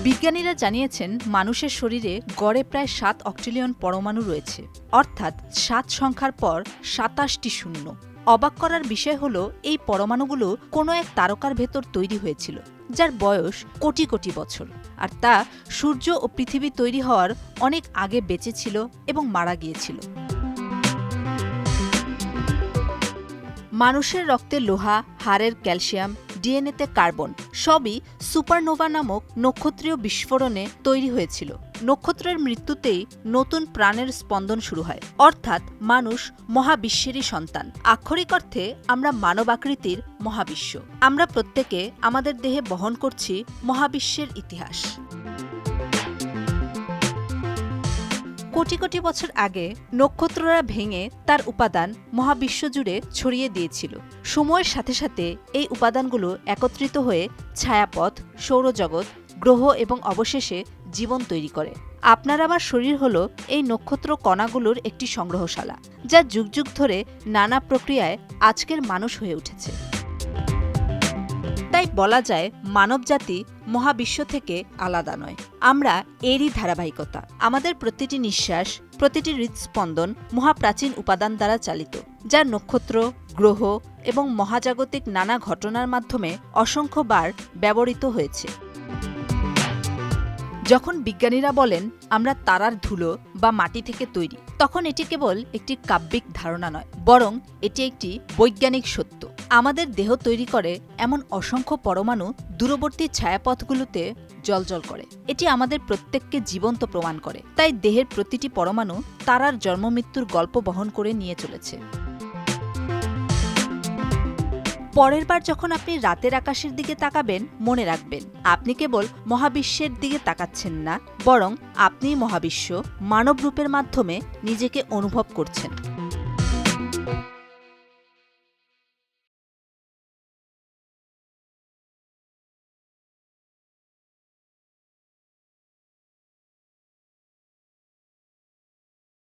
বিজ্ঞানীরা জানিয়েছেন মানুষের শরীরে গড়ে প্রায় ৭ অক্টিলিয়ন পরমাণু রয়েছে, অর্থাৎ ৭ সংখ্যার পর ২৭টি শূন্য। অবাক করার বিষয় হল এই পরমাণুগুলো কোনো এক তারকার ভেতর তৈরি হয়েছিল, যার বয়স কোটি কোটি বছর, আর তা সূর্য ও পৃথিবী তৈরি হওয়ার অনেক আগে বেঁচে ছিল এবং মারা গিয়েছিল। মানুষের রক্তে লোহা, হাড়ের ক্যালসিয়াম, ডিএনএতে কার্বন সবই সুপারনোভা নামক নক্ষত্রীয় বিস্ফোরণে তৈরি হয়েছিল। নক্ষত্রের মৃত্যুতেই নতুন প্রাণের স্পন্দন শুরু হয়, অর্থাৎ মানুষ মহাবিশ্বেরই সন্তান। আক্ষরিক অর্থে আমরা মানবাকৃতির মহাবিশ্ব। আমরা প্রত্যেকে আমাদের দেহে বহন করছি মহাবিশ্বের ইতিহাস। কোটি কোটি বছর আগে নক্ষত্ররা ভেঙে তার উপাদান মহাবিশ্ব জুড়ে ছড়িয়ে দিয়েছিল। সময়ের সাথে সাথে এই উপাদানগুলো একত্রিত হয়ে ছায়াপথ, সৌরজগৎ, গ্রহ এবং অবশেষে জীবন তৈরি করে। আপনার আমার শরীর হল এই নক্ষত্র কণাগুলোর একটি সংগ্রহশালা, যা যুগ যুগ ধরে নানা প্রক্রিয়ায় আজকের মানুষ হয়ে উঠেছে। তাই বলা যায় মানবজাতি মহাবিশ্ব থেকে আলাদা নয়, আমরা এরই ধারাবাহিকতা। আমাদের প্রতিটি নিঃশ্বাস, প্রতিটি হৃদস্পন্দন মহাপ্রাচীন উপাদান দ্বারা চালিত, যা নক্ষত্র, গ্রহ এবং মহাজাগতিক নানা ঘটনার মাধ্যমে অসংখ্যবার ব্যবহৃত হয়েছে। যখন বিজ্ঞানীরা বলেন আমরা তারার ধুলো বা মাটি থেকে তৈরি, তখন এটি কেবল একটি কাব্যিক ধারণা নয়, বরং এটি একটি বৈজ্ঞানিক সত্য। আমাদের দেহ তৈরি করে এমন অসংখ্য পরমাণু দূরবর্তী ছায়াপথগুলোতে জ্বলজ্বল করে। এটি আমাদের প্রত্যেককে জীবন্ত প্রমাণ করে। তাই দেহের প্রতিটি পরমাণু তারার জন্মমৃত্যুর গল্প বহন করে নিয়ে চলেছে। পরের বার যখন আপনি রাতের আকাশের দিকে তাকাবেন, মনে রাখবেন আপনি কেবল মহাবিশ্বের দিকে তাকাচ্ছেন না, বরং আপনি মহাবিশ্ব মানব রূপের মাধ্যমে নিজেকে অনুভব করছেন।